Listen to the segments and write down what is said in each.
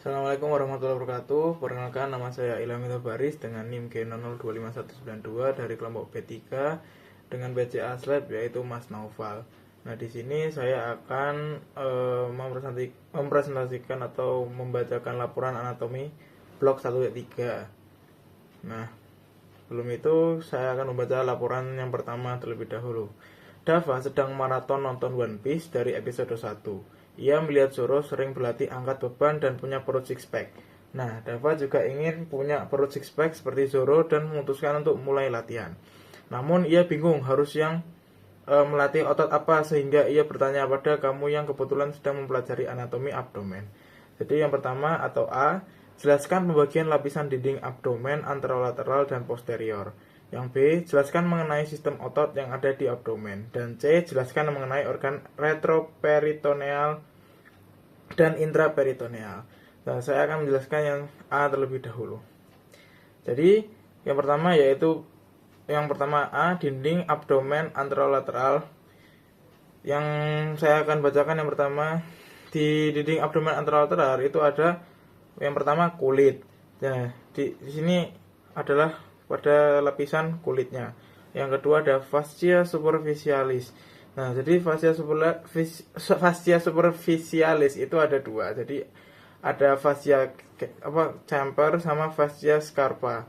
Assalamualaikum warahmatullahi wabarakatuh. Perkenalkan, nama saya Ilham Baris dengan NIM G0025192 dari kelompok B3 dengan BCA Slab yaitu Mas Naufal. Nah, di sini saya akan mempresentasikan atau membacakan laporan anatomi blok 1.3. Nah, sebelum itu saya akan membaca laporan yang pertama terlebih dahulu. Dava sedang maraton nonton One Piece dari episode 1. Ia melihat Zoro sering berlatih angkat beban dan punya perut six pack. Nah, Dava juga ingin punya perut six pack seperti Zoro dan memutuskan untuk mulai latihan. Namun ia bingung harus yang melatih otot apa, sehingga ia bertanya pada kamu yang kebetulan sedang mempelajari anatomi abdomen. Jadi yang pertama atau A, jelaskan pembagian lapisan dinding abdomen anterolateral dan posterior. Yang B, jelaskan mengenai sistem otot yang ada di abdomen. Dan C, jelaskan mengenai organ retroperitoneal dan intraperitoneal. Nah, saya akan menjelaskan yang A terlebih dahulu. Jadi, yang pertama A, dinding abdomen anterolateral. Yang saya akan bacakan yang pertama, di dinding abdomen anterolateral itu ada yang pertama kulit. Nah, di sini adalah pada lapisan kulitnya. Yang kedua ada fascia superficialis. Nah, jadi fascia superficialis itu ada dua. Jadi ada fascia chamfer sama fascia scarpa.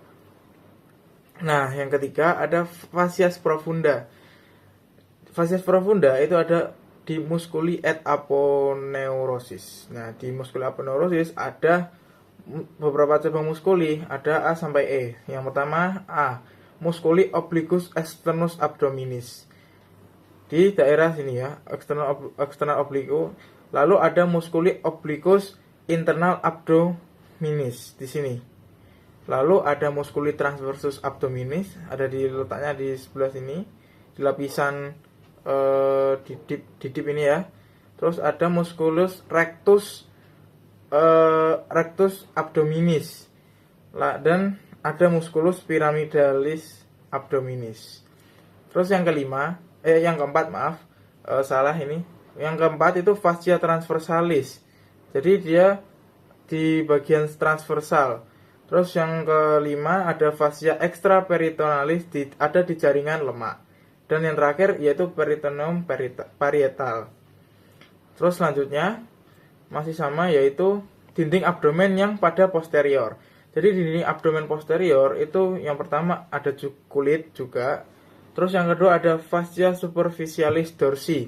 Nah, yang ketiga ada fascia profunda. Fascia profunda itu ada di musculi et aponeurosis. Nah, di musculi aponeurosis ada beberapa cabang muskuli, ada A sampai E. Yang pertama A, musculi obliquus externus abdominis. Di daerah sini ya, external oblique. Lalu ada musculi obliquus internal abdominis di sini. Lalu ada musculi transversus abdominis, ada di letaknya di sebelah sini, di lapisan didip ini ya. Terus ada musculus rectus abdominis, dan ada musculus pyramidalis abdominis. Terus yang keempat Yang keempat itu fascia transversalis. Jadi dia di bagian transversal. Terus yang kelima ada fascia extraperitonealis, ada di jaringan lemak. Dan yang terakhir yaitu peritoneum parietal. Terus selanjutnya masih sama, yaitu dinding abdomen yang pada posterior. Jadi dinding abdomen posterior itu yang pertama ada kulit juga. Terus yang kedua ada fascia superficialis dorsi.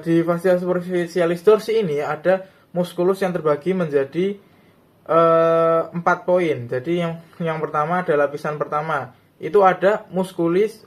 Di fascia superficialis dorsi ini ada muskulus yang terbagi menjadi 4 poin. Jadi yang pertama ada lapisan pertama. Itu ada musculus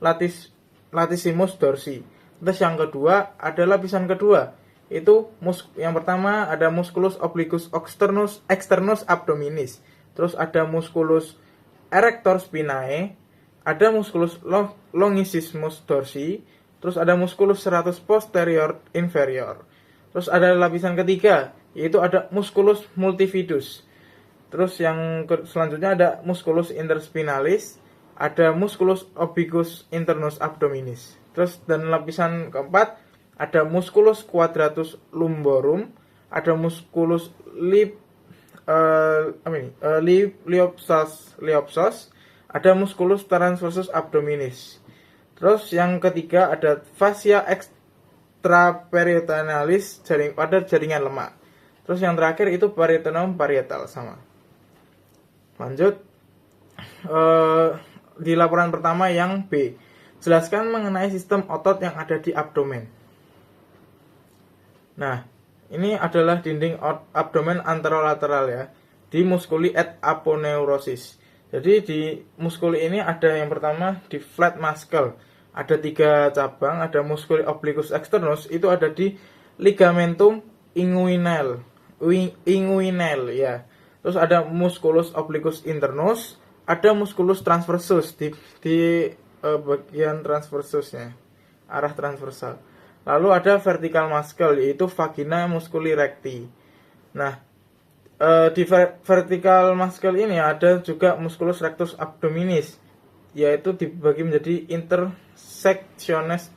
latissimus dorsi. Terus yang kedua ada lapisan kedua. Itu yang pertama ada musculus obliquus externus abdominis. Terus ada musculus erector spinae, ada musculus longissimus dorsi, terus ada musculus serratus posterior inferior. Terus ada lapisan ketiga, yaitu ada musculus multifidus. Terus yang selanjutnya ada musculus interspinalis, ada musculus obliquus internus abdominis. Terus dan lapisan keempat ada musculus quadratus lumborum, ada musculus liopsos, ada musculus transversus abdominis. Terus yang ketiga ada fascia extraperitonealis pada jaringan lemak. Terus yang terakhir itu peritoneum parietal sama. Lanjut di laporan pertama yang B. Jelaskan mengenai sistem otot yang ada di abdomen. Nah, ini adalah dinding abdomen anterolateral ya, di musculi et aponeurosis. Jadi di muskuli ini ada yang pertama di flat muscle. Ada 3 cabang, ada musculi obliquus externus, itu ada di ligamentum inguinal ya. Terus ada musculus obliquus internus, ada musculus transversus di bagian transversusnya, arah transversal. Lalu ada vertical muscle, yaitu vagina musculi recti. Nah, di vertical muscle ini ada juga musculus rectus abdominis, yaitu dibagi menjadi intersectiones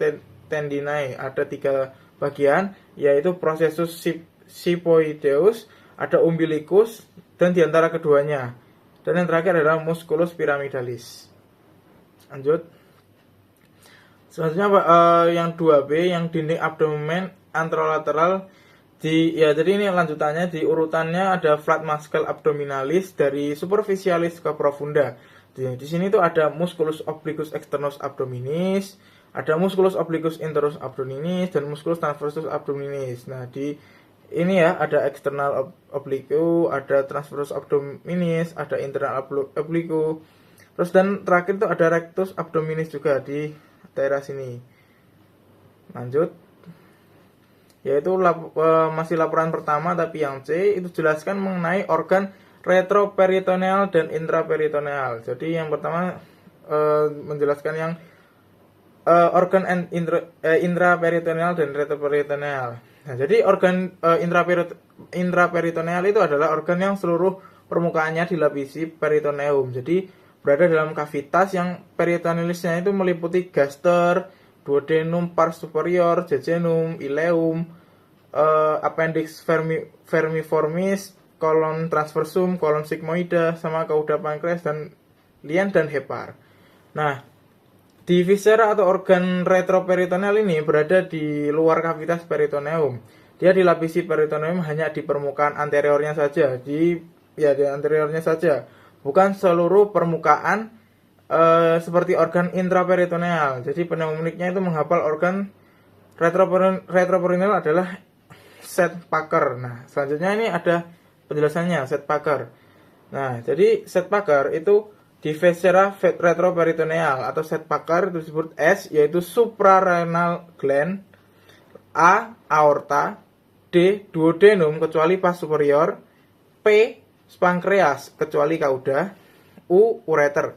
tendinae. Ada 3 bagian, yaitu processus xiphoideus, ada umbilicus, dan di antara keduanya. Dan yang terakhir adalah musculus pyramidalis. Lanjut. Selanjutnya yang 2B, yang dinding abdomen anterolateral. Jadi ini lanjutannya, di urutannya ada flat muscle abdominalis dari superficialis ke profunda. Di sini tuh ada musculus obliquus externus abdominis, ada musculus obliquus internus abdominis, dan musculus transversus abdominis. Nah, di ini ya ada external oblique, ada transversus abdominis, ada internal oblique. Terus dan terakhir tuh ada rectus abdominis juga di daerah sini. Lanjut. Yaitu masih laporan pertama tapi yang C itu jelaskan mengenai organ retroperitoneal dan intraperitoneal. Jadi yang pertama menjelaskan yang organ intraperitoneal dan retroperitoneal. Nah, jadi organ intraperitoneal itu adalah organ yang seluruh permukaannya dilapisi peritoneum. Jadi berada dalam kavitas yang peritonealisnya itu meliputi gaster, duodenum, pars superior, jejunum, ileum, appendix vermiformis, kolon transversum, kolon sigmoida, sama cauda pankreas dan lien dan hepar. Nah, di viscera atau organ retroperitoneal ini berada di luar kavitas peritoneum. Dia dilapisi peritoneum hanya di permukaan anteriornya saja, di anteriornya saja, bukan seluruh permukaan seperti organ intraperitoneal. Jadi pneumoniknya itu menghafal organ retroperitoneal adalah Sedgpacker. Nah, selanjutnya ini ada penjelasannya Sedgpacker. Nah, jadi Sedgpacker itu di viscera retroperitoneal atau Sedgpacker itu disebut S, yaitu suprarenal gland, A aorta, D duodenum kecuali pars superior, P pankreas kecuali cauda, U ureter.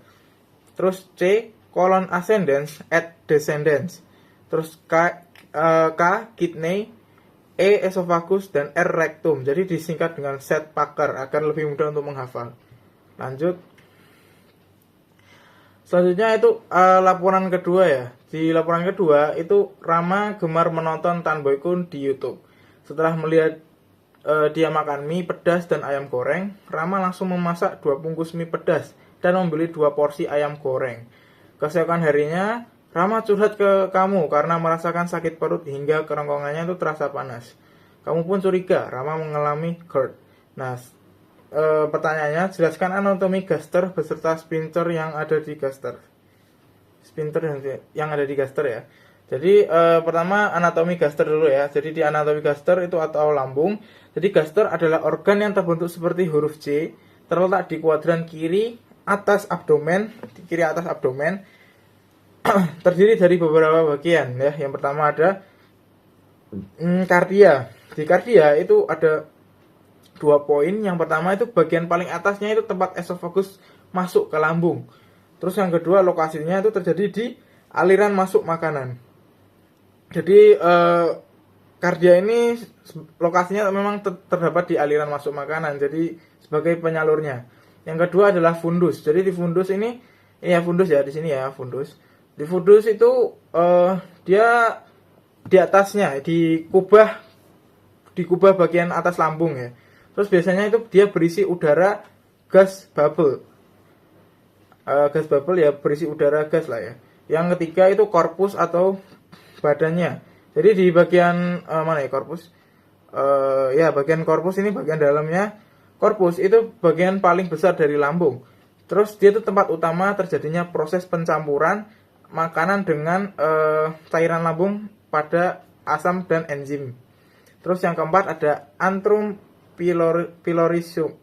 Terus C colon ascendens et descendens. Terus K kidney, E esophagus, dan R rectum. Jadi disingkat dengan Sedgpacker agar lebih mudah untuk menghafal. Lanjut. Selanjutnya itu laporan kedua ya. Di laporan kedua itu Rama gemar menonton Tan Boy Kun di YouTube. Setelah melihat dia makan mie pedas dan ayam goreng, Rama langsung memasak 2 bungkus mie pedas dan membeli 2 porsi ayam goreng. Keesokan harinya, Rama curhat ke kamu karena merasakan sakit perut hingga kerongkongannya itu terasa panas. Kamu pun curiga Rama mengalami GERD. Nah, pertanyaannya, jelaskan anatomi gaster beserta sphincter yang ada di gaster. Sphincter yang ada di gaster ya. Jadi pertama anatomi gaster dulu ya. Jadi di anatomi gaster itu atau lambung. Jadi gaster adalah organ yang terbentuk seperti huruf C, terletak di kuadran kiri atas abdomen, terdiri dari beberapa bagian ya. Yang pertama ada kardia. Di kardia itu ada 2 poin. Yang pertama itu bagian paling atasnya itu tempat esophagus masuk ke lambung. Terus yang kedua lokasinya itu terjadi di aliran masuk makanan. Jadi kardia ini lokasinya memang terdapat di aliran masuk makanan. Jadi sebagai penyalurnya. Yang kedua adalah fundus. Jadi di fundus ini ya fundus ya di sini ya fundus. Di fundus itu dia di atasnya dikubah bagian atas lambung ya. Terus biasanya itu dia berisi udara gas bubble. Gas bubble ya berisi udara gas lah ya. Yang ketiga itu korpus atau badannya. Jadi di bagian mana ya korpus? Bagian korpus ini bagian dalamnya. Korpus itu bagian paling besar dari lambung. Terus dia itu tempat utama terjadinya proses pencampuran makanan dengan cairan lambung pada asam dan enzim. Terus yang keempat ada antrum pylorhizum.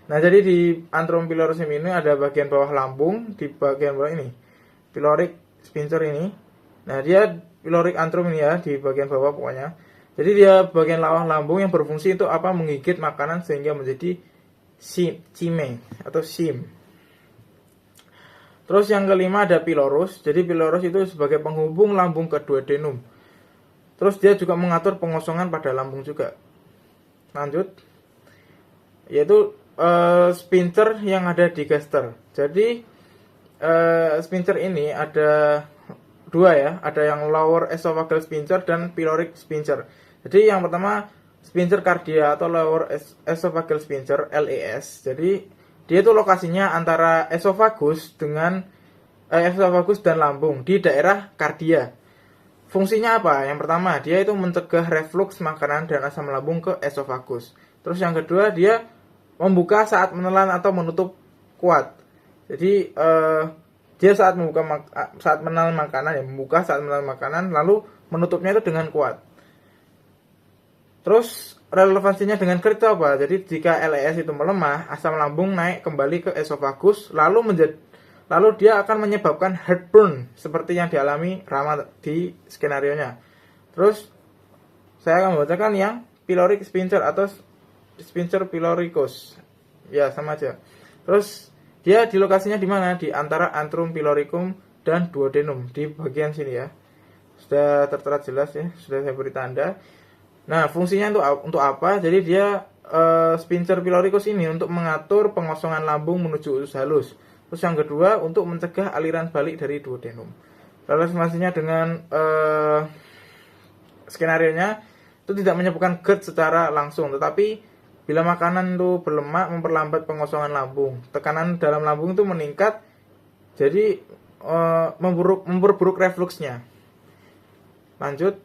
Nah, jadi di antrum pylorhizum ini ada bagian bawah lambung, di bagian bawah ini pyloric sphincter ini. Nah, dia pyloric antrum ini ya di bagian bawah pokoknya. Jadi dia bagian bawah lambung yang berfungsi itu apa? Menggigit makanan sehingga menjadi cime atau sim. Terus yang kelima ada pylorus. Jadi pylorus itu sebagai penghubung lambung ke duodenum. Terus dia juga mengatur pengosongan pada lambung juga. Lanjut. Yaitu sphincter yang ada di gaster. Jadi sphincter ini ada 2 ya. Ada yang lower esophageal sphincter dan pyloric sphincter. Jadi yang pertama sphincter cardia atau lower esophageal sphincter LES. Jadi dia itu lokasinya antara esofagus dan lambung di daerah kardia. Fungsinya apa? Yang pertama, dia itu mencegah reflux makanan dan asam lambung ke esofagus. Terus yang kedua, dia membuka saat menelan atau menutup kuat. Jadi dia saat menelan makanan, ya membuka saat menelan makanan, lalu menutupnya itu dengan kuat. Terus relevansinya dengan GERD itu apa? Jadi jika LES itu melemah, asam lambung naik kembali ke esofagus, lalu dia akan menyebabkan heartburn seperti yang dialami Rama di skenarionya. Terus saya akan membacakan yang pyloric sphincter atau sphincter pyloricus. Ya, sama aja. Terus dia di lokasinya di mana? Di antara antrum pyloricum dan duodenum, di bagian sini ya. Sudah tertera jelas ya, sudah saya beri tanda. Nah, fungsinya untuk apa? Jadi dia sphincter pyloricus ini untuk mengatur pengosongan lambung menuju usus halus. Terus yang kedua untuk mencegah aliran balik dari duodenum. Relevansinya dengan skenarionya itu tidak menyebabkan GERD secara langsung, tetapi bila makanan itu berlemak memperlambat pengosongan lambung. Tekanan dalam lambung itu meningkat, jadi memperburuk refluksnya. Lanjut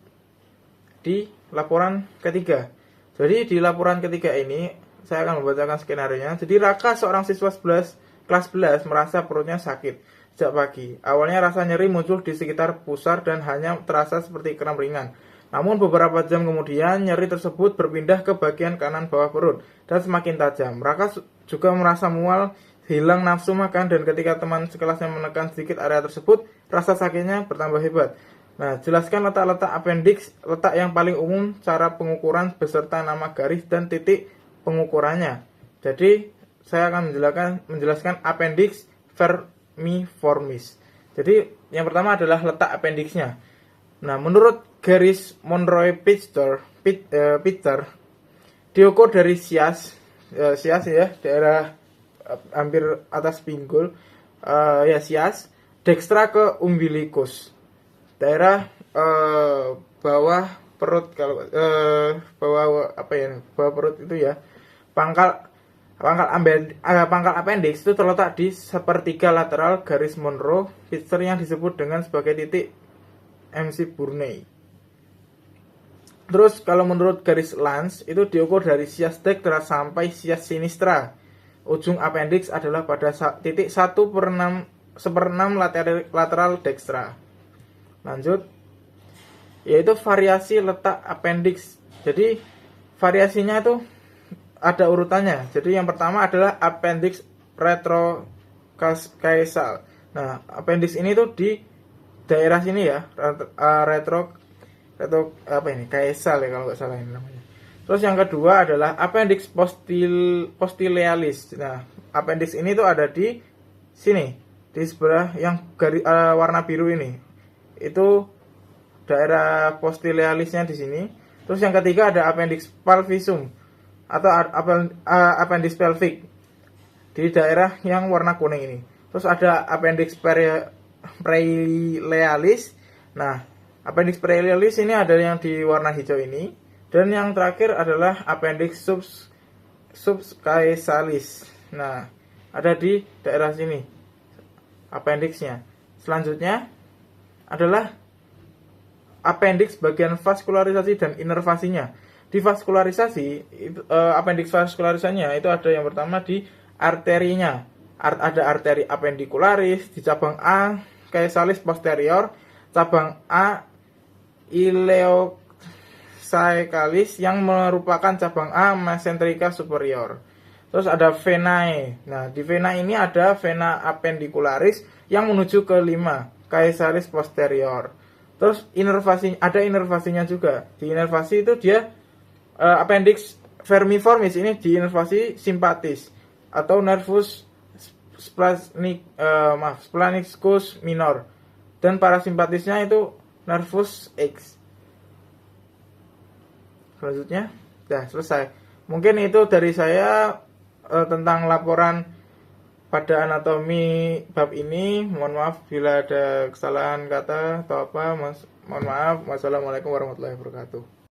di laporan ketiga. Jadi di laporan ketiga ini saya akan membacakan skenarionya. Jadi Raka, seorang siswa kelas 11 merasa perutnya sakit sejak pagi. Awalnya rasa nyeri muncul di sekitar pusar dan hanya terasa seperti kram ringan. Namun beberapa jam kemudian nyeri tersebut berpindah ke bagian kanan bawah perut dan semakin tajam. Raka juga merasa mual, hilang nafsu makan, dan ketika teman sekelasnya menekan sedikit area tersebut, rasa sakitnya bertambah hebat. Nah, jelaskan letak-letak appendix, letak yang paling umum, cara pengukuran beserta nama garis dan titik pengukurannya. Jadi, saya akan menjelaskan appendix vermiformis. Jadi, yang pertama adalah letak appendixnya. Nah, menurut garis Monroe-Pitzer, diukur dari sias ya, daerah hampir atas pinggul, sias, dextra ke umbilicus. Daerah bawah perut, kalau bawah perut itu ya, pangkal appendix itu terletak di sepertiga lateral garis Monroe-Pitzer yang disebut dengan sebagai titik MC Burney. Terus kalau menurut garis Lange itu diukur dari sias dextra sampai sias sinistra. Ujung appendix adalah pada titik 1/6 lateral dextra. Lanjut, yaitu variasi letak appendix. Jadi variasinya itu ada urutannya. Jadi yang pertama adalah appendix retrocaesal. Nah, appendix ini tuh di daerah sini ya, caesal ya kalau nggak salah ini namanya. Terus yang kedua adalah appendix postilealis. Nah, appendix ini tuh ada di sini, di sebelah yang warna biru ini. Itu daerah postilealisnya di sini. Terus yang ketiga ada appendix palvisum atau appendix pelvic di daerah yang warna kuning ini. Terus ada appendix praelealis. Nah, appendix praelealis ini ada yang di warna hijau ini, dan yang terakhir adalah appendix subcaesalis. Nah, ada di daerah sini appendixnya. Selanjutnya adalah appendix bagian vaskularisasi dan inervasinya. Di vaskularisasi, appendix vaskularisasinya itu ada yang pertama di arterinya. Ada arteri appendicularis di cabang A caesalis posterior, cabang A ileocaesalis yang merupakan cabang A mesenterica superior. Terus ada venae. Nah, di vena ini ada vena appendicularis yang menuju ke 5 caesalis posterior. Terus ada inervasinya juga. Di inervasi itu dia appendix vermiformis ini di inervasi simpatis atau nervus splanicus minor, dan parasimpatisnya itu nervus X. Selanjutnya, selesai. Mungkin itu dari saya tentang laporan pada anatomi bab ini. Mohon maaf bila ada kesalahan kata atau apa. Mohon maaf. Wassalamualaikum warahmatullahi wabarakatuh.